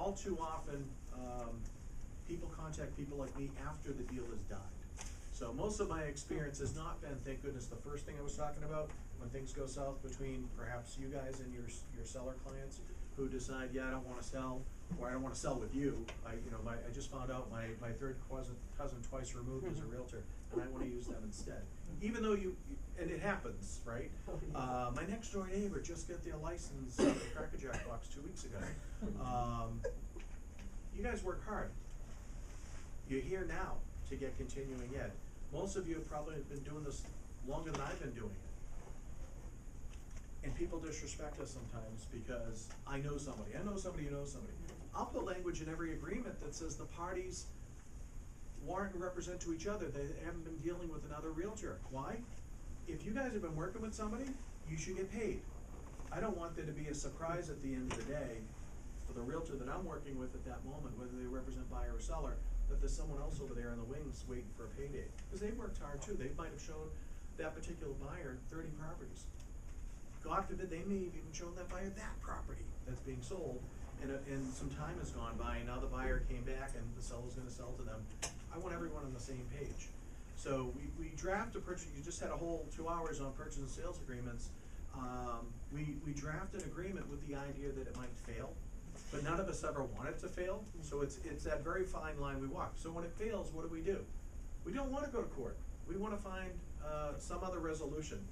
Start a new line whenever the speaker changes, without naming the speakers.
all too often, people contact people like me after the deal is done. So most of my experience has not been, thank goodness, the first thing I was talking about, when things go south between perhaps you guys and your seller clients who decide, yeah, I don't wanna sell, or I don't wanna sell with you. I just found out my third cousin twice removed is a realtor, and I wanna use them instead. Even though and it happens, right? My next door neighbor just got their license at the Cracker Jack box 2 weeks ago. You guys work hard. You're here now to get continuing ed. Most of you have probably been doing this longer than I've been doing it. And people disrespect us sometimes because I know somebody who knows somebody. I'll put language in every agreement that says the parties warrant and represent to each other. They haven't been dealing with another realtor. Why? If you guys have been working with somebody, you should get paid. I don't want there to be a surprise at the end of the day for the realtor that I'm working with at that moment, whether they represent buyer or seller, that there's someone else over there in the wings waiting for a payday. Because they worked hard too. They might have shown that particular buyer 30 properties. God forbid, they may have even shown that buyer that property that's being sold, and some time has gone by, and now the buyer came back and the seller's gonna sell to them. I want everyone on the same page. So we draft a purchase, you just had a whole 2 hours on purchase and sales agreements. We draft an agreement with the idea that it might fail, but none of us ever want it to fail. So it's that very fine line we walk. So when it fails, what do? We don't wanna go to court. We wanna find some other resolution.